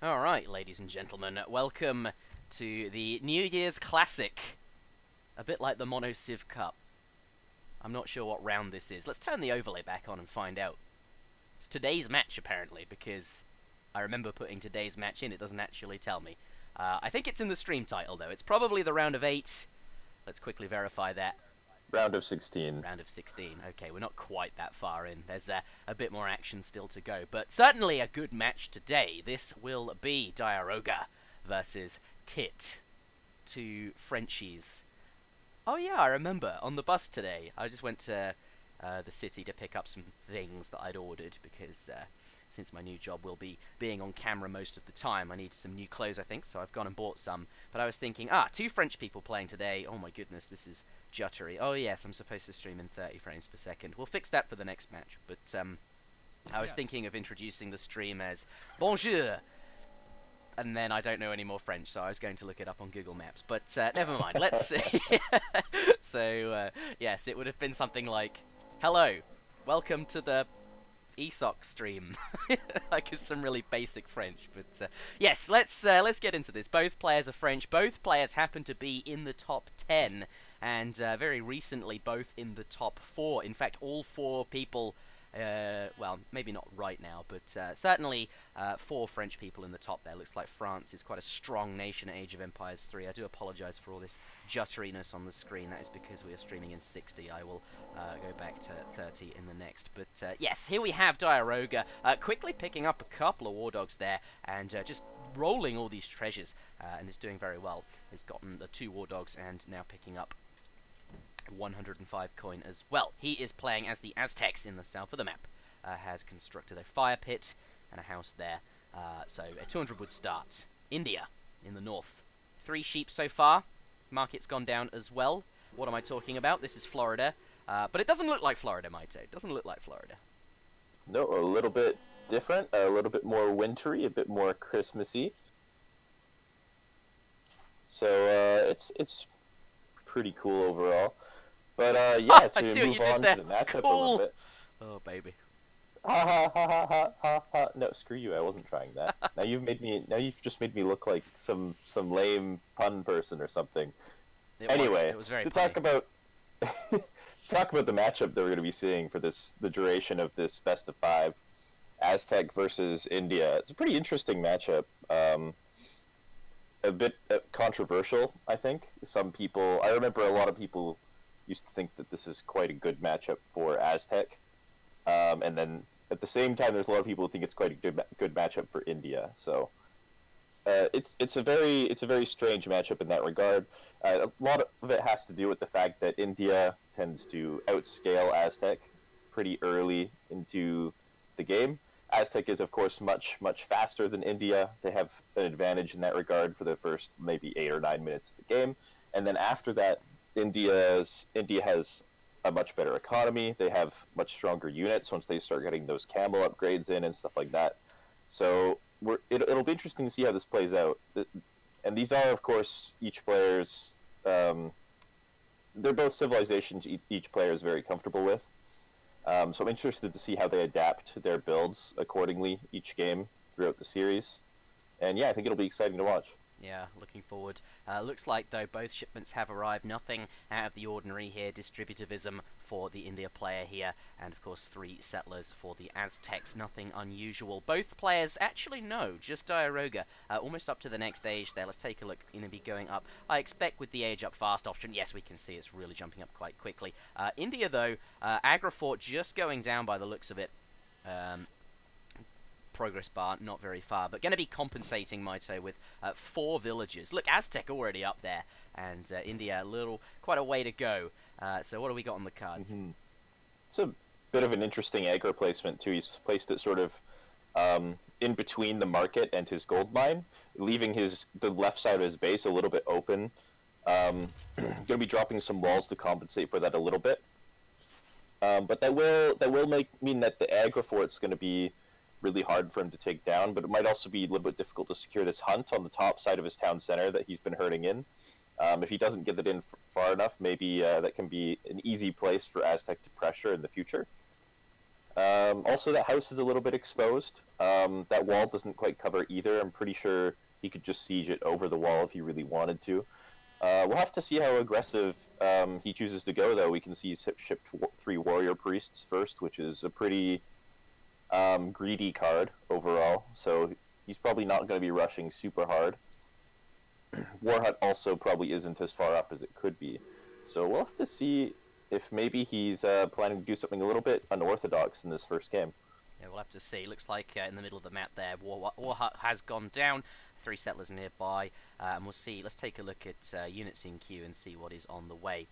Alright, ladies and gentlemen, welcome to the New Year's Classic. A bit like the Mono Civ Cup. I'm not sure what round this is. Let's turn the overlay back on and find out. It's today's match, apparently, because I remember putting today's match in. It doesn't actually tell me. I think it's in the stream title, though. It's probably the round of 8. Let's quickly verify that. Round of 16. Round of 16. Okay, we're not quite that far in. There's a bit more action still to go. But certainly a good match today. This will be diarouga versus Tit. Two Frenchies. Oh yeah, I remember. On the bus today, I just went to the city to pick up some things that I'd ordered because since my new job will be being on camera most of the time, I need some new clothes, I think, so I've gone and bought some. But I was thinking, two French people playing today. Oh my goodness, this is juttery. Oh yes, I'm supposed to stream in 30 frames per second. We'll fix that for the next match, but I was thinking of introducing the stream as Bonjour, and then I don't know any more French, so I was going to look it up on Google Maps, but never mind, let's see. So, yes, it would have been something like, hello, welcome to the ESOC stream. Like, it's some really basic French, but yes, let's get into this. Both players are French, both players happen to be in the top 10, and very recently both in the top 4. In fact, all 4 people, well, maybe not right now, but certainly 4 French people in the top there. Looks like France is quite a strong nation at Age of Empires 3. I do apologise for all this jutteriness on the screen. That is because we are streaming in 60. I will go back to 30 in the next. But yes, here we have diarouga, quickly picking up a couple of war dogs there, and just rolling all these treasures, and is doing very well. He's gotten the 2 war dogs, and now picking up 105 coin as well. He is playing as the Aztecs in the south of the map. Has constructed a fire pit and a house there. So a 200 wood start. India in the north. 3 sheep so far. Market's gone down as well. What am I talking about? This is Florida. But it doesn't look like Florida, Mitoe. It doesn't look like Florida. No, a little bit different, a little bit more wintry, a bit more Christmassy. So it's pretty cool overall. But yeah, to move on to the matchup a little bit. Oh baby. Ha ha ha ha ha ha ha. No, screw you. I wasn't trying that. Now you've just made me look like some lame pun person or something. It was very funny. Talk about the matchup that we're going to be seeing for the duration of this best of 5, Aztec versus India. It's a pretty interesting matchup. A bit controversial, I think. I remember a lot of people used to think that this is quite a good matchup for Aztec, and then at the same time, there's a lot of people who think it's quite a good matchup for India. So it's a very strange matchup in that regard. A lot of it has to do with the fact that India tends to outscale Aztec pretty early into the game. Aztec is, of course, much faster than India. They have an advantage in that regard for the first maybe 8 or 9 minutes of the game, and then after that, India has a much better economy. They have much stronger units once they start getting those camel upgrades in and stuff like that. So it'll be interesting to see how this plays out. And these are, of course, each player's. They're both civilizations each player is very comfortable with. So I'm interested to see how they adapt their builds accordingly each game throughout the series. And yeah, I think it'll be exciting to watch. Yeah, looking forward. Looks like, though, both shipments have arrived. Nothing out of the ordinary here. Distributivism for the India player here. And, of course, 3 settlers for the Aztecs. Nothing unusual. Both players, actually, no, just diarouga. Almost up to the next age there. Let's take a look. Going to be going up. I expect with the age up fast option, yes, we can see it's really jumping up quite quickly. India, though, Agrifort just going down by the looks of it. Progress bar not very far, but going to be compensating Mitoe with 4 villages. Look, Aztec already up there, and India quite a way to go. So what do we got on the cards? It's a bit of an interesting aggro placement too. He's placed it sort of in between the market and his gold mine, leaving the left side of his base a little bit open. Going to be dropping some walls to compensate for that a little bit, but that will mean that the aggro fort's going to be really hard for him to take down, but it might also be a little bit difficult to secure this hunt on the top side of his town center that he's been herding in. If he doesn't get it in far enough, maybe that can be an easy place for Aztec to pressure in the future. Also, that house is a little bit exposed. That wall doesn't quite cover either. I'm pretty sure he could just siege it over the wall if he really wanted to. We'll have to see how aggressive he chooses to go, though. We can see he's shipped 3 warrior priests first, which is a pretty greedy card overall. So he's probably not going to be rushing super hard. Warhut also probably isn't as far up as it could be. So we'll have to see if maybe he's planning to do something a little bit unorthodox in this first game. Yeah, we'll have to see. Looks like in the middle of the map there, Warhut has gone down. 3 settlers nearby, and we'll see. Let's take a look at units in queue and see what is on the way.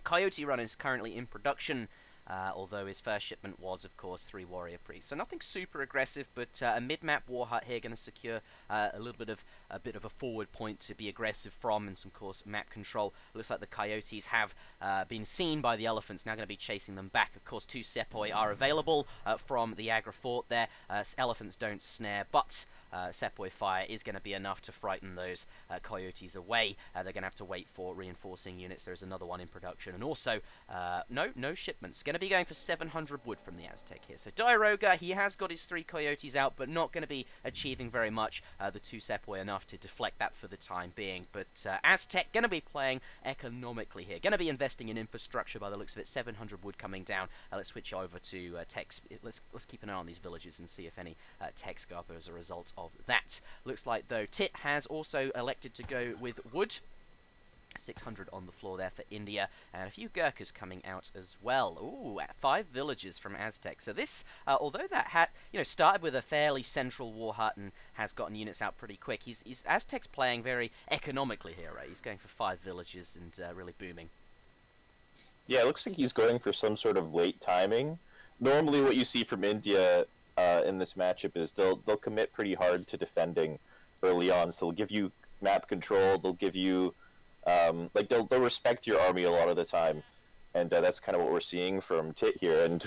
Coyote Run is currently in production, although his first shipment was, of course, 3 warrior priests. So nothing super aggressive, but a mid-map Warhut here going to secure a bit of a forward point to be aggressive from, and some, of course, map control. Looks like the Coyotes have been seen by the elephants, now going to be chasing them back. Of course, 2 Sepoy are available from the Agra fort there. Elephants don't snare, but Sepoy fire is going to be enough to frighten those coyotes away. They're going to have to wait for reinforcing units. There's another one in production, and also no shipments. Going to be going for 700 wood from the Aztec here. So diarouga, he has got his 3 coyotes out, but not going to be achieving very much. The 2 Sepoy enough to deflect that for the time being. But Aztec going to be playing economically here. Going to be investing in infrastructure by the looks of it. 700 wood coming down. Let's switch over to techs. Let's keep an eye on these villages and see if any techs go up as a result of that. Looks like, though, Tit has also elected to go with wood. 600 on the floor there for India, and a few Gurkhas coming out as well. Ooh, 5 villages from Aztec. So this, although that had, started with a fairly central war hut and has gotten units out pretty quick, he's Aztec's playing very economically here, right? He's going for 5 villages and really booming. Yeah, it looks like he's going for some sort of late timing. Normally what you see from India in this matchup is they'll commit pretty hard to defending early on, so they'll give you map control, they'll give you they'll respect your army a lot of the time, and that's kind of what we're seeing from Tit here. And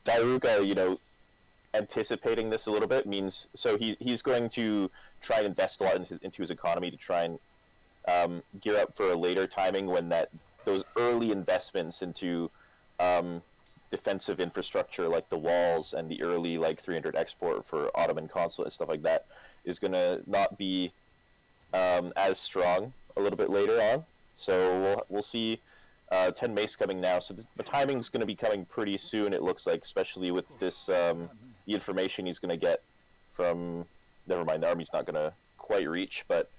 diarouga, anticipating this a little bit means, so he's going to try and invest a lot into his economy to try and gear up for a later timing when those early investments into defensive infrastructure like the walls and the early 300 export for Ottoman consulate and stuff like that is going to not be as strong a little bit later on. So we'll see 10 mace coming now. So the timing's going to be coming pretty soon, it looks like, especially with this the information he's going to get from... Never mind, the army's not going to quite reach, but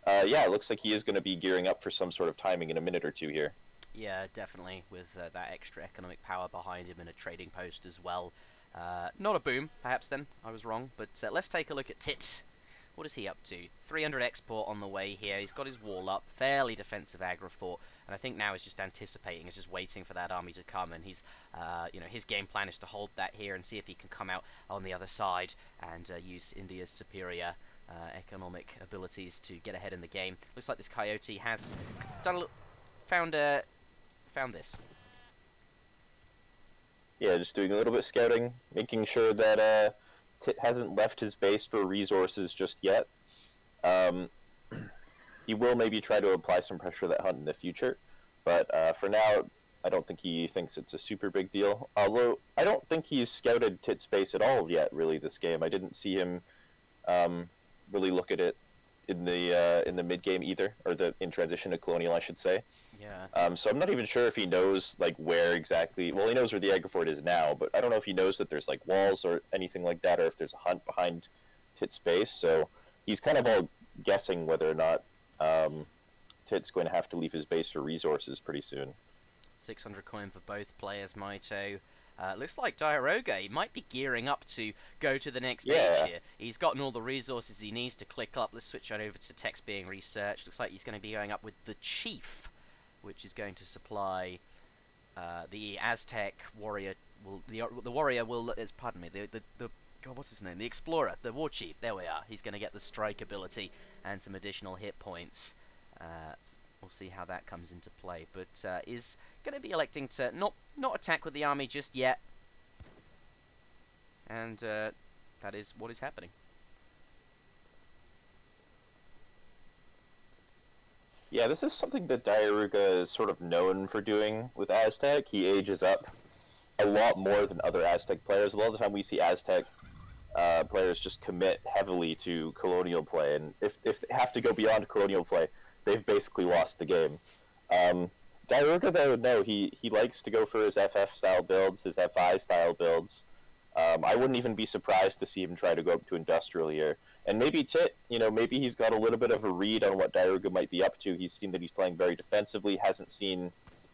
yeah, it looks like he is going to be gearing up for some sort of timing in a minute or two here. Yeah, definitely, with that extra economic power behind him and a trading post as well. Not a boom, perhaps then, I was wrong, but let's take a look at Tit. What is he up to? 300 export on the way here. He's got his wall up, fairly defensive Agra fort, and I think now he's just anticipating, he's just waiting for that army to come, and he's, his game plan is to hold that here and see if he can come out on the other side and use India's superior economic abilities to get ahead in the game. Looks like this coyote has done found this. Yeah, just doing a little bit of scouting, making sure that Tit hasn't left his base for resources just yet. He will maybe try to apply some pressure to that hunt in the future, but for now, I don't think he thinks it's a super big deal. Although, I don't think he's scouted Tit's base at all yet, really, this game. I didn't see him really look at it in the mid-game either, or in transition to Colonial, I should say. Yeah. So I'm not even sure if he knows where exactly. Well, he knows where the Agra fort is now, but I don't know if he knows that there's walls or anything like that, or if there's a hunt behind Tit's base. So he's kind of all guessing whether or not Tit's going to have to leave his base for resources pretty soon. 600 coin for both players, Mitoe. Looks like diarouga, he might be gearing up to go to the next stage here. He's gotten all the resources he needs to click up. Let's switch on over to text being researched. Looks like he's going to be going up with the Chief, which is going to supply the Aztec warrior. The warrior will, pardon me, God, what's his name? The Explorer, the War Chief. There we are. He's going to get the strike ability and some additional hit points. We'll see how that comes into play, but is going to be electing to not attack with the army just yet, and that is what is happening. Yeah, this is something that diarouga is sort of known for doing with Aztec. He ages up a lot more than other Aztec players. A lot of the time we see Aztec players just commit heavily to colonial play, and if they have to go beyond colonial play, they've basically lost the game. Diarouga, though, no, he likes to go for his FF style builds, his FI style builds. I wouldn't even be surprised to see him try to go up to industrial here. And maybe Tit, maybe he's got a little bit of a read on what Diarouga might be up to. He's seen that he's playing very defensively, hasn't seen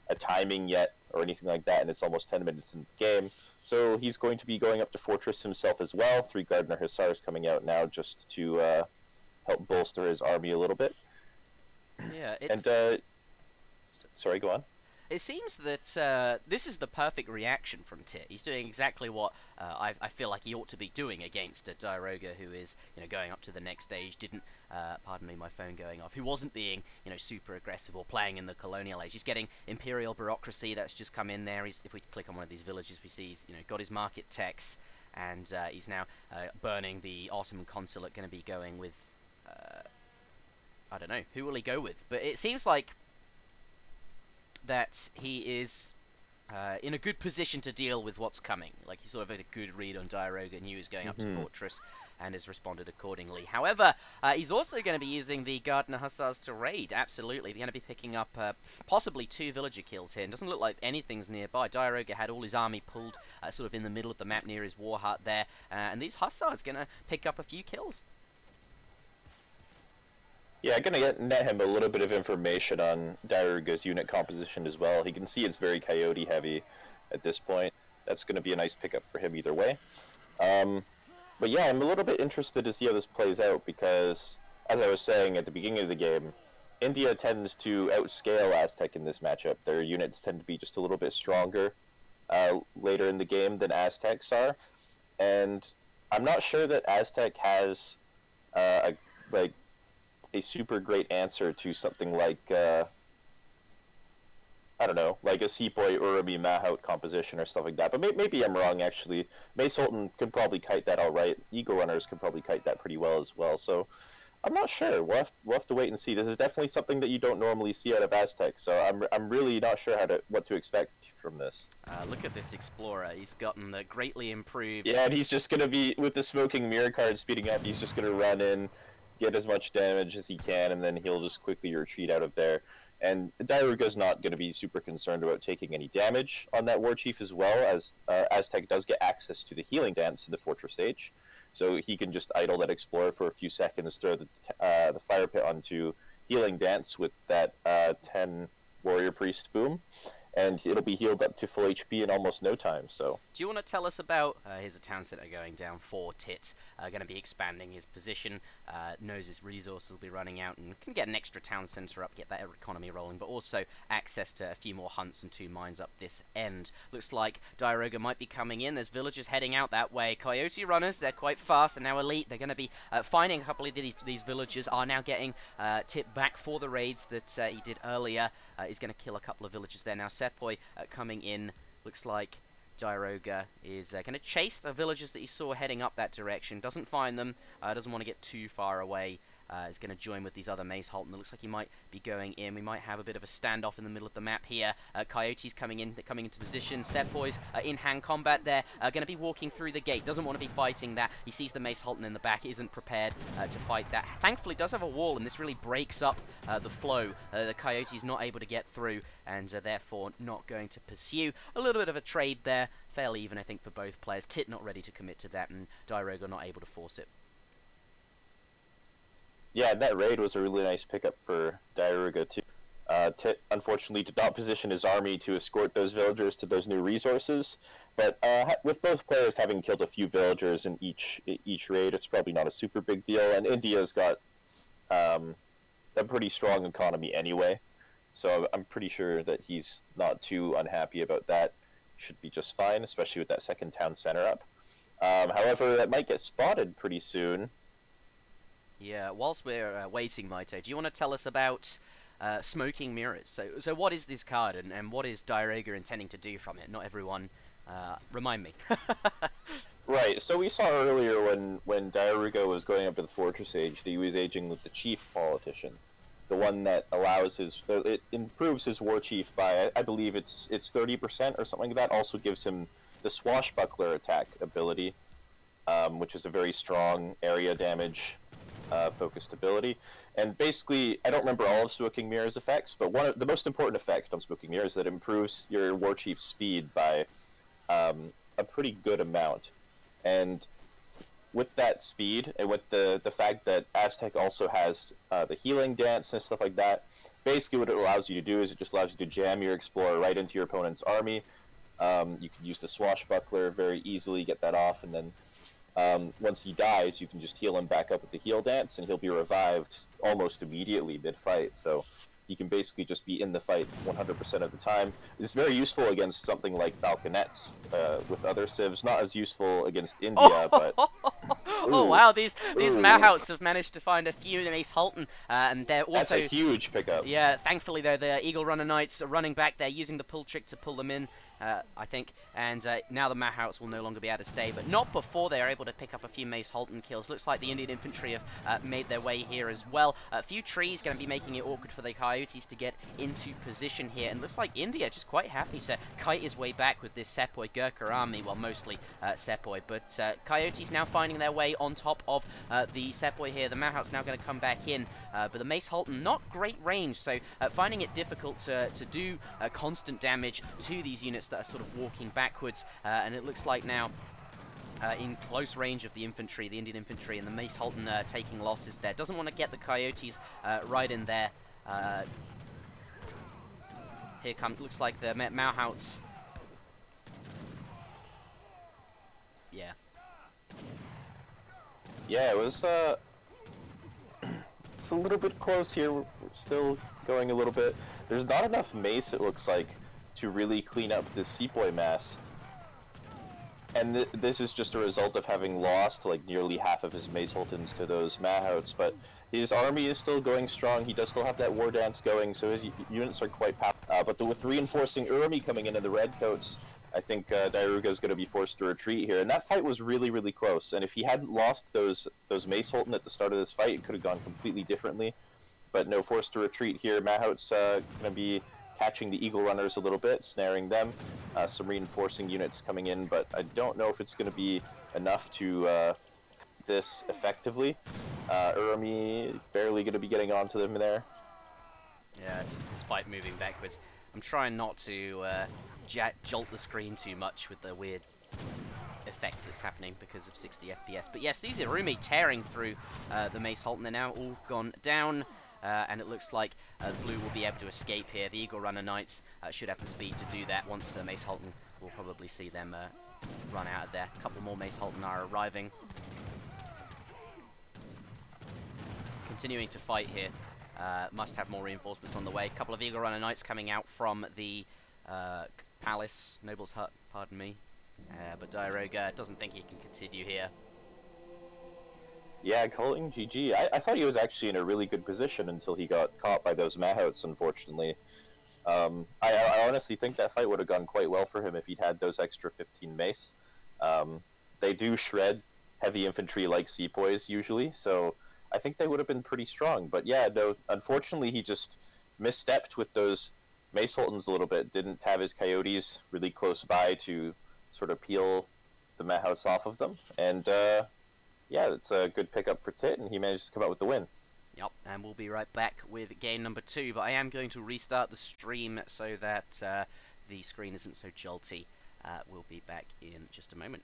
a timing yet or anything like that, and it's almost 10 minutes in the game. So he's going to be going up to Fortress himself as well. 3 Gardner Hussars coming out now just to help bolster his army a little bit. Yeah, it's... And, sorry, go on. It seems that this is the perfect reaction from Tit. He's doing exactly what I feel like he ought to be doing against Diarouga, who is going up to the next stage. Didn't pardon me, my phone going off. Who wasn't being super aggressive or playing in the colonial age. He's getting imperial bureaucracy that's just come in there. If we click on one of these villages, we see he's got his market techs, and he's now burning the Ottoman consulate. Going to be going with I don't know, who will he go with? But it seems like that he is in a good position to deal with what's coming. Like, he sort of had a good read on Diarouga, knew he was going up to Fortress, and has responded accordingly. However, he's also going to be using the Gardner Hussars to raid, absolutely. He's going to be picking up possibly 2 villager kills here. It doesn't look like anything's nearby. Diarouga had all his army pulled sort of in the middle of the map near his war hut there, and these Hussars going to pick up a few kills. Yeah, I'm going to net him a little bit of information on Diarouga's unit composition as well. He can see it's very coyote heavy at this point. That's going to be a nice pickup for him either way. But yeah, I'm a little bit interested to see how this plays out because, as I was saying at the beginning of the game, India tends to outscale Aztec in this matchup. Their units tend to be just a little bit stronger later in the game than Aztecs are. And I'm not sure that Aztec has a super great answer to something like, I don't know, like a Sepoy Urumi Mahout composition or stuff like that. But maybe I'm wrong, actually. Mace Sultan could probably kite that all right. Eagle Runners could probably kite that pretty well as well. So I'm not sure. We'll have to wait and see. This is definitely something that you don't normally see out of Aztec. So I'm really not sure what to expect from this. Look at this Explorer. He's gotten the greatly improved... Yeah, and he's just going to be, with the Smoking Mirror card speeding up, he's just going to run in, get as much damage as he can, and then he'll just quickly retreat out of there. And Diarouga's not going to be super concerned about taking any damage on that War Chief as well, as Aztec does get access to the Healing Dance in the Fortress stage. So he can just idle that Explorer for a few seconds, throw the Fire Pit onto Healing Dance with that 10 Warrior Priest boom, and it'll be healed up to full HP in almost no time. So, do you want to tell us about here's a town center going down for Tit, going to be expanding his position, knows his resources will be running out, and can get an extra town center up, get that economy rolling, but also access to a few more hunts and 2 mines up this end. Looks like Diarouga might be coming in. There's villagers heading out that way. Coyote Runners, they're quite fast and now elite. They're going to be finding a couple of these villagers, are now getting Tit back for the raids that he did earlier. He's going to kill a couple of villagers there now. Sepoy coming in. Looks like Diarouga is going to chase the villagers that he saw heading up that direction. Doesn't find them. Doesn't want to get too far away. Is going to join with these other Mace Halton. It looks like he might be going in. We might have a bit of a standoff in the middle of the map here. Coyotes coming in. They're coming into position. Sepoys in hand combat there. Going to be walking through the gate. Doesn't want to be fighting that. He sees the Mace Halton in the back. Isn't prepared to fight that. Thankfully, does have a wall, and this really breaks up the flow. The Coyote's not able to get through, and therefore not going to pursue. A little bit of a trade there. Fairly even, I think, for both players. Tit not ready to commit to that, and Diarouga not able to force it. Yeah, that raid was a really nice pickup for Diarouga too. Tit, unfortunately, did not position his army to escort those villagers to those new resources, but with both players having killed a few villagers in each raid, it's probably not a super big deal, and India's got a pretty strong economy anyway, so I'm pretty sure that he's not too unhappy about that. Should be just fine, especially with that second town center up. However, that might get spotted pretty soon. Yeah, whilst we're waiting, Mitoe, do you want to tell us about Smoking Mirrors? So what is this card, and what is Diarouga intending to do from it? Not everyone, remind me. Right, so we saw earlier when Diarouga was going up to the Fortress Age that he was aging with the Chief Politician. the one that allows it improves his war chief by, I believe it's 30% or something like that. Also gives him the swashbuckler attack ability, which is a very strong area damage focused ability. And basically, I don't remember all of Smoking Mirror's effects, but one of the most important effect on Smoking Mirror is that it improves your war chief's speed by a pretty good amount. And with that speed, and with the fact that Aztec also has the healing dance and stuff like that, basically what it allows you to do is it just allows you to jam your Explorer right into your opponent's army. You can use the Swashbuckler very easily, get that off, and then once he dies, you can just heal him back up with the heal dance, and he'll be revived almost immediately mid-fight. So he can basically just be in the fight 100% of the time. It's very useful against something like Falconets with other civs. Not as useful against India, but... Oh wow, these Mahouts have managed to find a few in Ace Halton, and they're also... That's a huge pickup. Yeah, thankfully though, the Eagle Runner Knights are running back. They're using the pull trick to pull them in, I think, and now the Mahouts will no longer be able to stay, but not before they are able to pick up a few Mace Halton kills. Looks like the Indian infantry have made their way here as well. A few trees going to be making it awkward for the Coyotes to get into position here, and looks like India just quite happy to kite his way back with this Sepoy Gurkha army, well, mostly Sepoy, but Coyotes now finding their way on top of the Sepoy here. The Mahouts now going to come back in, but the Mace Halton, not great range, so finding it difficult to do constant damage to these units that are sort of walking backwards, and it looks like now in close range of the infantry, the Indian infantry, and the Mace Halton taking losses there. Doesn't want to get the Coyotes right in there. Here comes, looks like the Mahouts. Yeah. Yeah, it was, it's a little bit close here. We're still going a little bit. There's not enough mace, it looks like, to really clean up this Sepoy mass. And this is just a result of having lost like nearly half of his Mace Holtons to those Mahouts, but his army is still going strong. He does still have that war dance going, so his units are quite powerful. But with reinforcing Urmi coming into the Redcoats, I think diarouga is going to be forced to retreat here. And that fight was really, really close. And if he hadn't lost those Mace Holton at the start of this fight, it could have gone completely differently. But no, forced to retreat here. Mahouts going to be catching the Eagle Runners a little bit, snaring them. Some reinforcing units coming in, but I don't know if it's going to be enough to this effectively. Urmi barely going to be getting onto them there. Yeah, just this fight moving backwards. I'm trying not to jolt the screen too much with the weird effect that's happening because of 60 FPS. But yes, these are Urmi tearing through the Mace Halton. They're now all gone down. And it looks like Blue will be able to escape here. The Eagle Runner Knights should have the speed to do that. Once Mace Halton, we'll probably see them run out of there. A couple more Mace Halton are arriving. Continuing to fight here. Must have more reinforcements on the way. A couple of Eagle Runner Knights coming out from the palace, Noble's Hut, pardon me. But diarouga doesn't think he can continue here. Yeah, calling GG. I thought he was actually in a really good position until he got caught by those Mahouts, unfortunately. I honestly think that fight would have gone quite well for him if he'd had those extra 15 mace. They do shred heavy infantry like Sepoys usually, so I think they would have been pretty strong. But yeah, no, unfortunately he just misstepped with those Mace Holtons a little bit, didn't have his Coyotes really close by to sort of peel the Mahouts off of them, and yeah, it's a good pickup for Tit, and he managed to come out with the win. Yep, and we'll be right back with game number 2, but I am going to restart the stream so that the screen isn't so jolty. We'll be back in just a moment.